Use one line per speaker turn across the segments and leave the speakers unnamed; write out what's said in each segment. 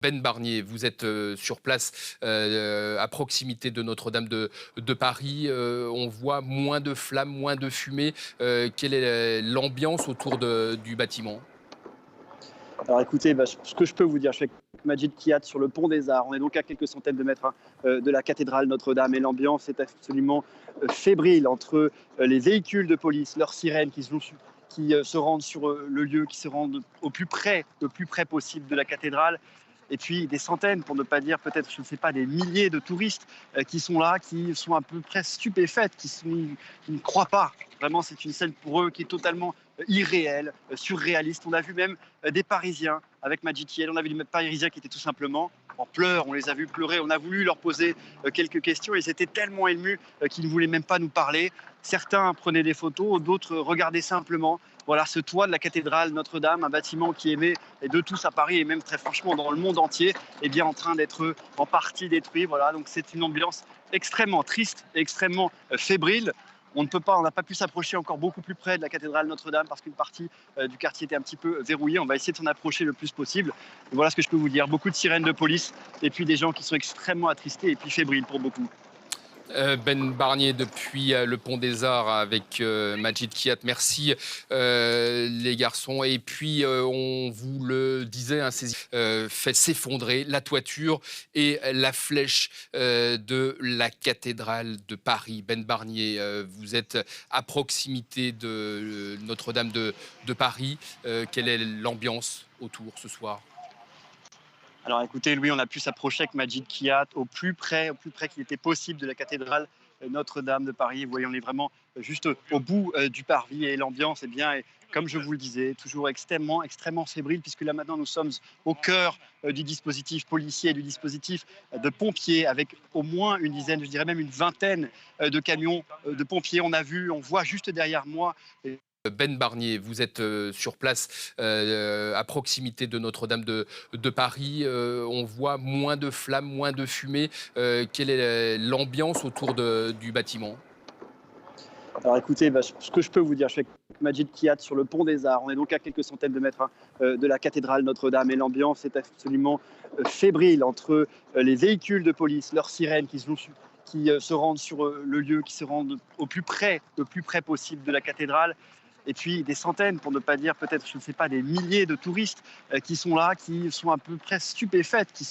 Ben Barnier, vous êtes sur place à proximité de Notre-Dame de Paris. On voit moins de flammes, moins de fumée. Quelle est l'ambiance autour du bâtiment?
Alors écoutez, ce que je peux vous dire, je suis avec Majid Kiat sur le pont des Arts. On est donc à quelques centaines de mètres de la cathédrale Notre-Dame et l'ambiance est absolument fébrile entre les véhicules de police, leurs sirènes qui se rendent sur le lieu, qui se rendent au plus près, le plus près possible de la cathédrale. Et puis des centaines, pour ne pas dire peut-être, je ne sais pas, des milliers de touristes qui sont là, qui sont à peu près stupéfaites, qui ne croient pas. Vraiment, c'est une scène pour eux qui est totalement irréelle, surréaliste. On a vu même des Parisiens avec Majid Kiel. On a vu des Parisiens qui étaient tout simplement en pleurs. On les a vus pleurer. On a voulu leur poser quelques questions. Ils étaient tellement émus qu'ils ne voulaient même pas nous parler. Certains prenaient des photos, d'autres regardaient simplement. Voilà, ce toit de la cathédrale Notre-Dame, un bâtiment qui aimait de tous à Paris et même très franchement dans le monde entier, est bien en train d'être en partie détruit. Voilà, donc c'est une ambiance extrêmement triste, extrêmement fébrile. On n'a pas pu s'approcher encore beaucoup plus près de la cathédrale Notre-Dame parce qu'une partie du quartier était un petit peu verrouillée. On va essayer de s'en approcher le plus possible. Et voilà ce que je peux vous dire. Beaucoup de sirènes de police et puis des gens qui sont extrêmement attristés et puis fébriles pour beaucoup.
Ben Barnier depuis le Pont des Arts avec Majid Kiat. Merci les garçons. Et puis on vous le disait, hein, fait s'effondrer la toiture et la flèche de la cathédrale de Paris. Ben Barnier, vous êtes à proximité de Notre-Dame de Paris. Quelle est l'ambiance autour ce soir?
Alors écoutez, Louis, on a pu s'approcher avec Majid Kiat au plus près qu'il était possible de la cathédrale Notre-Dame de Paris. Vous voyez, on est vraiment juste au bout du parvis et l'ambiance, eh bien, est, comme je vous le disais, toujours extrêmement, extrêmement fébrile, puisque là maintenant nous sommes au cœur du dispositif policier, du dispositif de pompiers, avec au moins une dizaine, je dirais même une vingtaine de camions de pompiers. On voit juste derrière moi.
Ben Barnier, vous êtes sur place à proximité de Notre-Dame de Paris. On voit moins de flammes, moins de fumée. Quelle est l'ambiance autour du bâtiment?
Alors écoutez, ce que je peux vous dire, je suis avec Majid Kiat sur le pont des Arts. On est donc à quelques centaines de mètres de la cathédrale Notre-Dame et l'ambiance est absolument fébrile entre les véhicules de police, leurs sirènes qui se rendent sur le lieu, qui se rendent au plus près, le plus près possible de la cathédrale. Et puis des centaines, pour ne pas dire peut-être, je ne sais pas, des milliers de touristes qui sont là, qui sont à peu près stupéfaites, qui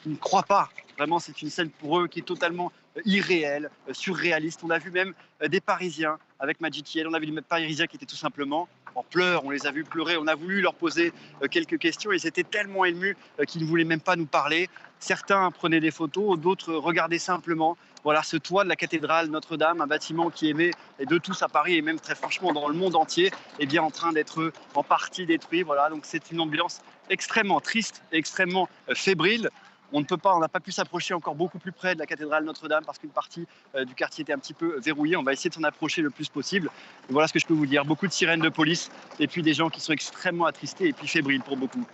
ne croient pas. Vraiment, c'est une scène pour eux qui est totalement irréelle, surréaliste. On a vu même des Parisiens avec Majid Kiel. On a vu des Parisiens qui étaient tout simplement en pleurs. On les a vus pleurer. On a voulu leur poser quelques questions. Ils étaient tellement émus qu'ils ne voulaient même pas nous parler. Certains prenaient des photos, d'autres regardaient simplement. Voilà, ce toit de la cathédrale Notre-Dame, un bâtiment qui aimait de tous à Paris et même très franchement dans le monde entier, est bien en train d'être en partie détruit. Voilà, donc c'est une ambiance extrêmement triste, extrêmement fébrile. On n'a pas pu s'approcher encore beaucoup plus près de la cathédrale Notre-Dame parce qu'une partie du quartier était un petit peu verrouillée. On va essayer de s'en approcher le plus possible. Et voilà ce que je peux vous dire. Beaucoup de sirènes de police et puis des gens qui sont extrêmement attristés et puis fébriles pour beaucoup.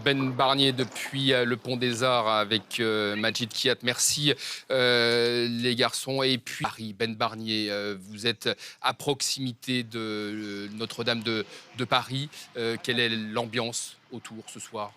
Ben Barnier depuis le Pont des Arts avec Majid Kiat. Merci les garçons. Et puis Paris, Ben Barnier, vous êtes à proximité de Notre-Dame de Paris. Quelle est l'ambiance autour ce soir?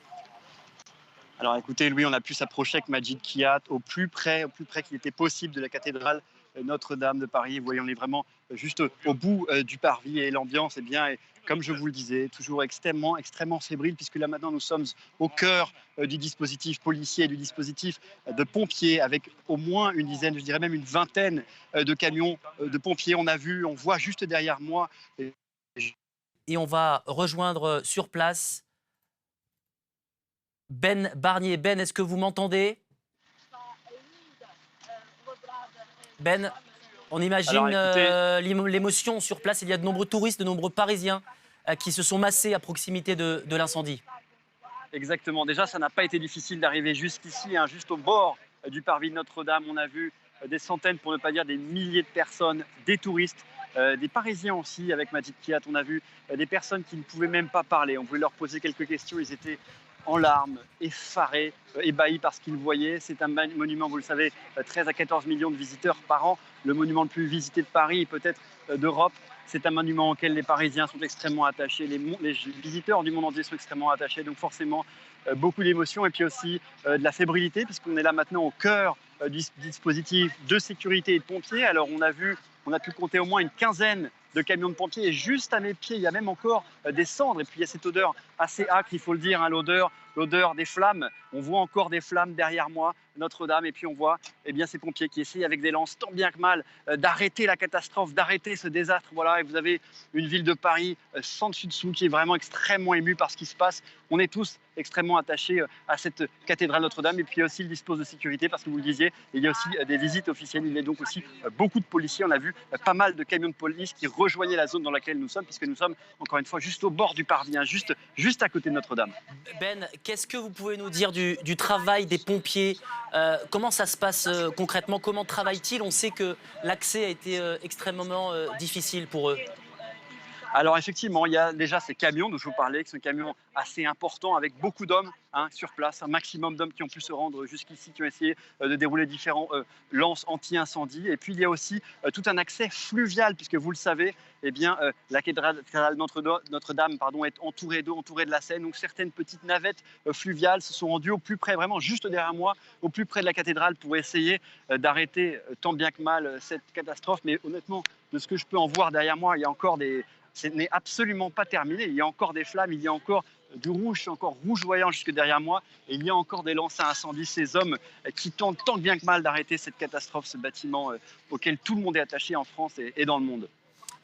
Alors écoutez, Louis, on a pu s'approcher avec Majid Kiat au plus près qu'il était possible de la cathédrale Notre-Dame de Paris. Vous voyez, on est vraiment juste au bout du parvis et l'ambiance, eh bien, est, comme je vous le disais, toujours extrêmement, extrêmement fébrile, puisque là maintenant nous sommes au cœur du dispositif policier, du dispositif de pompiers, avec au moins une dizaine, je dirais même une vingtaine de camions de pompiers. On voit juste derrière moi.
Et on va rejoindre sur place Ben Barnier. Ben, est-ce que vous m'entendez? Ben, on
Alors
imagine
écoutez,
l'émotion sur place. Il y a de nombreux touristes, de nombreux Parisiens qui se sont massés à proximité de l'incendie.
exactement. Déjà, ça n'a pas été difficile d'arriver jusqu'ici, hein, juste au bord du parvis de Notre-Dame. On a vu des centaines, pour ne pas dire des milliers de personnes, des touristes, des Parisiens aussi avec Majid Kiat. On a vu des personnes qui ne pouvaient même pas parler. On voulait leur poser quelques questions. Ils étaient en larmes, effarés, ébahis par ce qu'ils voyaient. C'est un monument, vous le savez, 13 à 14 millions de visiteurs par an, le monument le plus visité de Paris et peut-être d'Europe. C'est un monument auquel les Parisiens sont extrêmement attachés, les visiteurs du monde entier sont extrêmement attachés, donc forcément beaucoup d'émotions et puis aussi de la fébrilité puisqu'on est là maintenant au cœur du dispositif de sécurité et de pompiers. Alors on a pu compter au moins une quinzaine de camions de pompiers et juste à mes pieds, il y a même encore des cendres et puis il y a cette odeur assez âcre, il faut le dire, hein, l'odeur des flammes. On voit encore des flammes derrière moi, Notre-Dame, et puis on voit ces pompiers qui essayent avec des lances tant bien que mal d'arrêter la catastrophe, d'arrêter ce désastre. Voilà, et vous avez une ville de Paris sans dessus dessous qui est vraiment extrêmement émue par ce qui se passe. On est tous extrêmement attachés à cette cathédrale Notre-Dame et puis aussi le dispositif de sécurité parce que vous le disiez, il y a aussi des visites officielles, il y a donc aussi beaucoup de policiers. On a vu pas mal de camions de police qui rejoignaient la zone dans laquelle nous sommes puisque nous sommes encore une fois juste au bord du parvis, hein, juste à côté de Notre-Dame.
Ben, qu'est-ce que vous pouvez nous dire du travail des pompiers? Comment ça se passe concrètement? Comment travaillent-ils? On sait que l'accès a été extrêmement difficile pour eux.
Alors effectivement, il y a déjà ces camions dont je vous parlais, qui sont des camions assez importants avec beaucoup d'hommes sur place, un maximum d'hommes qui ont pu se rendre jusqu'ici, qui ont essayé de dérouler différents lances anti-incendie. Et puis il y a aussi tout un accès fluvial, puisque vous le savez, la cathédrale Notre-Dame est entourée d'eau, entourée de la Seine. Donc certaines petites navettes fluviales se sont rendues au plus près, vraiment juste derrière moi, au plus près de la cathédrale pour essayer d'arrêter tant bien que mal cette catastrophe. Mais honnêtement, de ce que je peux en voir derrière moi, il y a encore ce n'est absolument pas terminé. Il y a encore des flammes, il y a encore du rouge, c'est encore rougeoyant jusque derrière moi. Et il y a encore des lances à incendie, ces hommes qui tentent tant bien que mal d'arrêter cette catastrophe, ce bâtiment auquel tout le monde est attaché en France et dans le monde.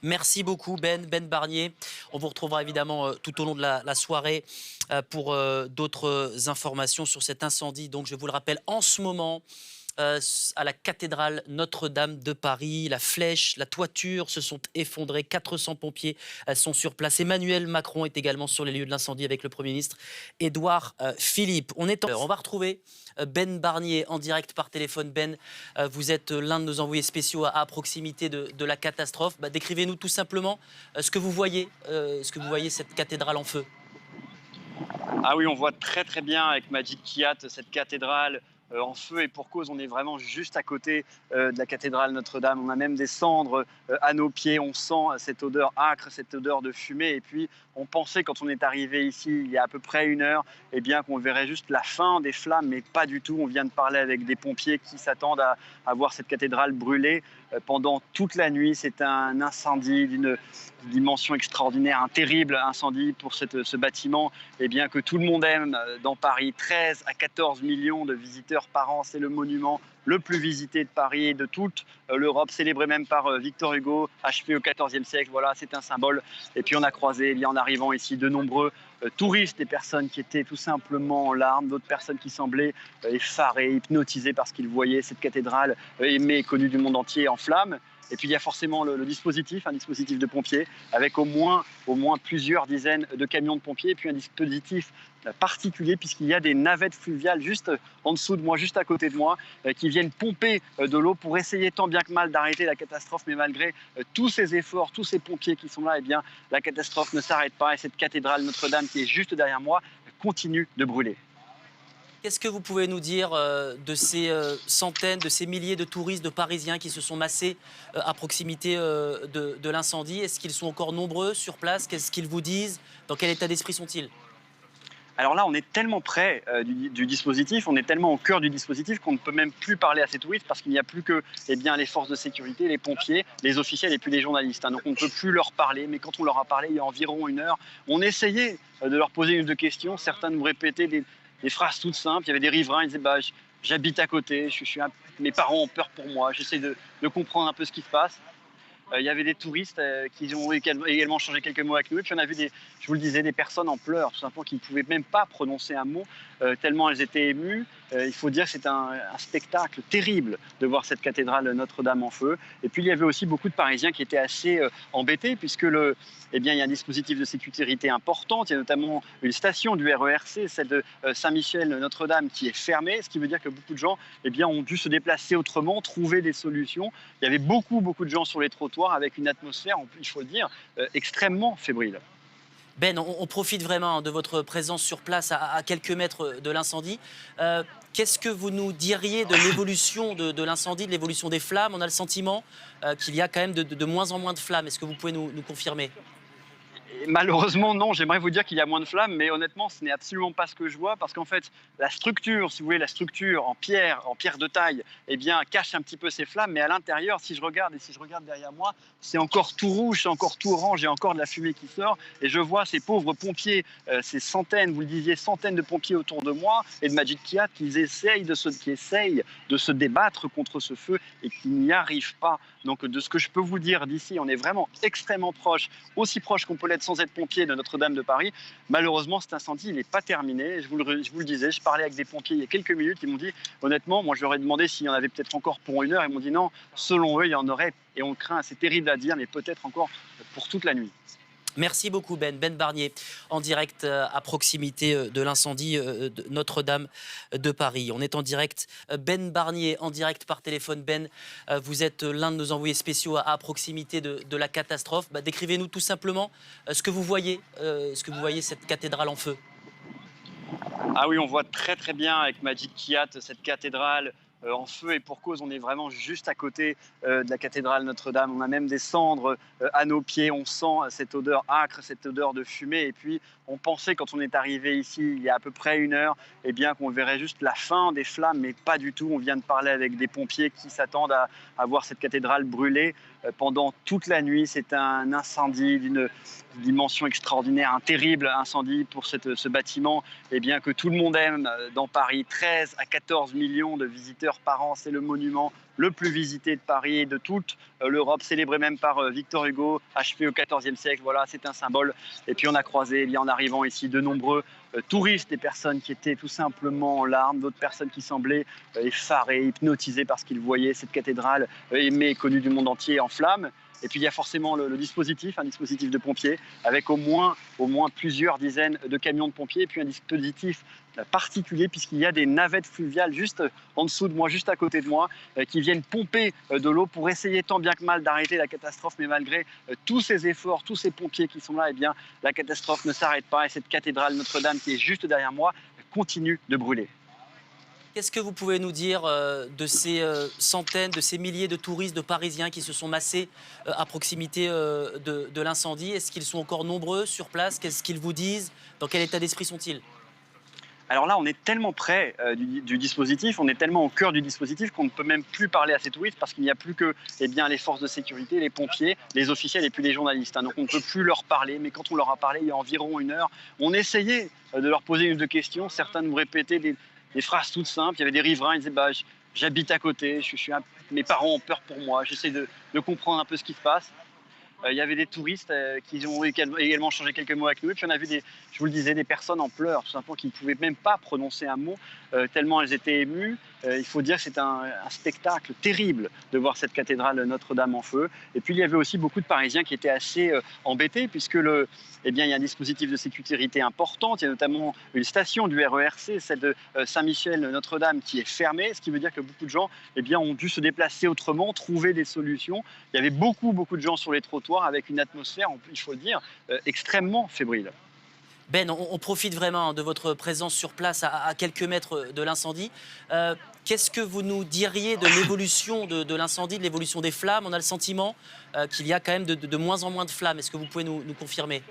Merci beaucoup Ben Barnier. On vous retrouvera évidemment tout au long de la soirée pour d'autres informations sur cet incendie. Donc je vous le rappelle, en ce moment, à la cathédrale Notre-Dame de Paris, la flèche, la toiture se sont effondrées. 400 pompiers sont sur place. Emmanuel Macron est également sur les lieux de l'incendie avec le Premier ministre Édouard Philippe. On va retrouver Ben Barnier en direct par téléphone. Ben, vous êtes l'un de nos envoyés spéciaux à proximité de la catastrophe. Décrivez-nous tout simplement ce que vous voyez cette cathédrale en feu.
Ah oui, on voit très très bien avec Majid Kiat cette cathédrale en feu et pour cause. On est vraiment juste à côté de la cathédrale Notre-Dame. On a même des cendres à nos pieds. On sent cette odeur âcre, cette odeur de fumée. Et puis, on pensait quand on est arrivé ici il y a à peu près 1 heure, qu'on verrait juste la fin des flammes, mais pas du tout. On vient de parler avec des pompiers qui s'attendent à voir cette cathédrale brûler pendant toute la nuit. C'est un incendie d'une dimension extraordinaire, un terrible incendie pour ce bâtiment que tout le monde aime dans Paris. 13 à 14 millions de visiteurs par an, c'est le monument le plus visité de Paris et de toute l'Europe, célébré même par Victor Hugo, achevé au XIVe siècle. Voilà, c'est un symbole. Et puis on a croisé, en arrivant ici, de nombreux touristes, des personnes qui étaient tout simplement en larmes, d'autres personnes qui semblaient effarées, hypnotisées parce qu'ils voyaient cette cathédrale aimée et connue du monde entier en flammes. Et puis il y a forcément le dispositif, un dispositif de pompiers avec au moins plusieurs dizaines de camions de pompiers et puis un dispositif particulier puisqu'il y a des navettes fluviales juste en dessous de moi, juste à côté de moi, qui viennent pomper de l'eau pour essayer tant bien que mal d'arrêter la catastrophe. Mais malgré tous ces efforts, tous ces pompiers qui sont là, la catastrophe ne s'arrête pas et cette cathédrale Notre-Dame qui est juste derrière moi continue de brûler.
Qu'est-ce que vous pouvez nous dire de ces centaines, de ces milliers de touristes, de Parisiens qui se sont massés à proximité de l'incendie? Est-ce qu'ils sont encore nombreux sur place? Qu'est-ce qu'ils vous disent? Dans quel état d'esprit sont-ils?
Alors là, on est tellement près du dispositif, on est tellement au cœur du dispositif qu'on ne peut même plus parler à ces touristes parce qu'il n'y a plus que les forces de sécurité, les pompiers, les officiels et puis les journalistes. Donc on ne peut plus leur parler, mais quand on leur a parlé il y a environ 1 heure, on essayait de leur poser 1 ou 2 questions. Certains nous répétaient des phrases toutes simples. Il y avait des riverains, ils disaient j'habite à côté, mes parents ont peur pour moi, j'essaie de comprendre un peu ce qui se passe. Il y avait des touristes qui ont également changé quelques mots avec nous. Et puis on a vu, je vous le disais, des personnes en pleurs, tout simplement, qui ne pouvaient même pas prononcer un mot, tellement elles étaient émues. Il faut dire que c'est un spectacle terrible de voir cette cathédrale Notre-Dame en feu. Et puis il y avait aussi beaucoup de Parisiens qui étaient assez embêtés, puisque il y a un dispositif de sécurité important. Il y a notamment une station du RERC, celle de Saint-Michel-Notre-Dame, qui est fermée, ce qui veut dire que beaucoup de gens ont dû se déplacer autrement, trouver des solutions. Il y avait beaucoup de gens sur les trottoirs avec une atmosphère, il faut le dire, extrêmement fébrile.
Ben, on profite vraiment de votre présence sur place à quelques mètres de l'incendie. Qu'est-ce que vous nous diriez de l'évolution de l'incendie, de l'évolution des flammes? On a le sentiment qu'il y a quand même de moins en moins de flammes. Est-ce que vous pouvez nous confirmer?
Et malheureusement, non, j'aimerais vous dire qu'il y a moins de flammes, mais honnêtement, ce n'est absolument pas ce que je vois, parce qu'en fait, la structure, si vous voulez, la structure en pierre de taille, eh bien, cache un petit peu ces flammes, mais à l'intérieur, si je regarde derrière moi, c'est encore tout rouge, c'est encore tout orange, il y a encore de la fumée qui sort, et je vois ces pauvres pompiers, ces centaines, vous le disiez, centaines de pompiers autour de moi, et de Majid Kiat, qui essayent de se débattre contre ce feu, et qui n'y arrivent pas. Donc, de ce que je peux vous dire d'ici, on est vraiment extrêmement proche, aussi proche qu'on peut l'être sans être pompier de Notre-Dame de Paris. Malheureusement, cet incendie, il n'est pas terminé. Je vous le disais, je parlais avec des pompiers il y a quelques minutes. Ils m'ont dit, honnêtement, moi je leur ai demandé s'il y en avait peut-être encore pour 1 heure. Ils m'ont dit non, selon eux, il y en aurait, et on craint, c'est terrible à dire, mais peut-être encore pour toute la nuit.
Merci beaucoup Ben. Ben Barnier, en direct à proximité de l'incendie de Notre-Dame de Paris. On est en direct. Ben Barnier, en direct par téléphone. Ben, vous êtes l'un de nos envoyés spéciaux à proximité de la catastrophe. Décrivez-nous tout simplement ce que vous voyez, cette cathédrale en feu.
Ah oui, on voit très très bien avec Majid Kiat cette cathédrale en feu, et pour cause, on est vraiment juste à côté de la cathédrale Notre-Dame. On a même des cendres à nos pieds, on sent cette odeur âcre, cette odeur de fumée. Et puis on pensait, quand on est arrivé ici il y a à peu près 1 heure, eh bien qu'on verrait juste la fin des flammes, mais pas du tout. On vient de parler avec des pompiers qui s'attendent à voir cette cathédrale brûler pendant toute la nuit. C'est un incendie d'une dimension extraordinaire, un terrible incendie pour ce bâtiment, eh bien, que tout le monde aime dans Paris. 13 à 14 millions de visiteurs par an, c'est le monument le plus visité de Paris et de toute l'Europe, célébré même par Victor Hugo, achevé au XIVe siècle. Voilà, c'est un symbole. Et puis on a croisé, eh bien, en arrivant ici, de nombreux touristes, des personnes qui étaient tout simplement en larmes, d'autres personnes qui semblaient effarées, hypnotisées parce qu'ils voyaient cette cathédrale aimée et connue du monde entier en flammes. Et puis il y a forcément le dispositif, un dispositif de pompiers, avec au moins plusieurs dizaines de camions de pompiers, et puis un dispositif particulier, puisqu'il y a des navettes fluviales juste en dessous de moi, juste à côté de moi, qui viennent pomper de l'eau pour essayer tant bien que mal d'arrêter la catastrophe. Mais malgré tous ces efforts, tous ces pompiers qui sont là, eh bien, la catastrophe ne s'arrête pas, et cette cathédrale Notre-Dame qui est juste derrière moi continue de brûler.
Qu'est-ce que vous pouvez nous dire de ces centaines, de ces milliers de touristes, de Parisiens qui se sont massés à proximité de l'incendie? Est-ce qu'ils sont encore nombreux sur place? Qu'est-ce qu'ils vous disent? Dans quel état d'esprit sont-ils?
Alors là, on est tellement près du dispositif, on est tellement au cœur du dispositif qu'on ne peut même plus parler à ces touristes, parce qu'il n'y a plus que les forces de sécurité, les pompiers, les officiels et puis les journalistes. Donc on ne peut plus leur parler, mais quand on leur a parlé il y a environ 1 heure, on essayait de leur poser 1 ou 2 questions. Certains nous répétaient des phrases toutes simples. Il y avait des riverains, ils disaient j'habite à côté, mes parents ont peur pour moi, j'essaie de comprendre un peu ce qui se passe. Il y avait des touristes qui ont également changé quelques mots avec nous. Et puis on a vu, je vous le disais, des personnes en pleurs, tout simplement, qui ne pouvaient même pas prononcer un mot, tellement elles étaient émues. Il faut dire que c'est un spectacle terrible de voir cette cathédrale Notre-Dame en feu. Et puis il y avait aussi beaucoup de Parisiens qui étaient assez embêtés, puisque il y a un dispositif de sécurité important. Il y a notamment une station du RERC, celle de Saint-Michel-Notre-Dame, qui est fermée, ce qui veut dire que beaucoup de gens ont dû se déplacer autrement, trouver des solutions. Il y avait beaucoup de gens sur les trottoirs, avec une atmosphère, il faut le dire, extrêmement fébrile.
Ben, on profite vraiment de votre présence sur place à quelques mètres de l'incendie. Qu'est-ce que vous nous diriez de l'évolution de l'incendie, de l'évolution des flammes? On a le sentiment qu'il y a quand même de moins en moins de flammes. Est-ce que vous pouvez nous confirmer?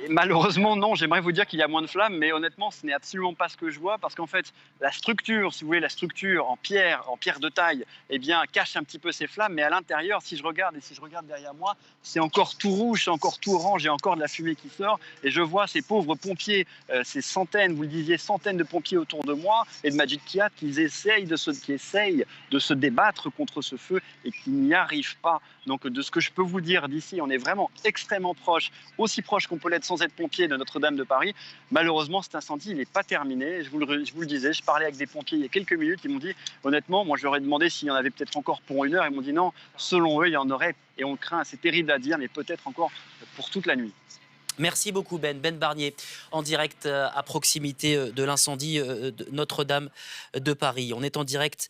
Et malheureusement, non, j'aimerais vous dire qu'il y a moins de flammes, mais honnêtement, ce n'est absolument pas ce que je vois, parce qu'en fait, la structure, si vous voulez, la structure en pierre de taille, eh bien, cache un petit peu ces flammes, mais à l'intérieur, si je regarde derrière moi, c'est encore tout rouge, c'est encore tout orange, il y a encore de la fumée qui sort, et je vois ces pauvres pompiers, ces centaines, vous le disiez, centaines de pompiers autour de moi, et de Majid Kiat, qui essayent de se débattre contre ce feu, et qui n'y arrivent pas. Donc, de ce que je peux vous dire d'ici, on est vraiment extrêmement proche, aussi proche qu'on peut l'être sans être pompier de Notre-Dame de Paris. Malheureusement, cet incendie, il n'est pas terminé. Je vous le disais, je parlais avec des pompiers il y a quelques minutes. Ils m'ont dit, honnêtement, moi je leur ai demandé s'il y en avait peut-être encore pour 1 heure. Ils m'ont dit non, selon eux, il y en aurait, et on craint, c'est terrible à dire, mais peut-être encore pour toute la nuit.
Merci beaucoup Ben. Ben Barnier, en direct à proximité de l'incendie de Notre-Dame de Paris. On est en direct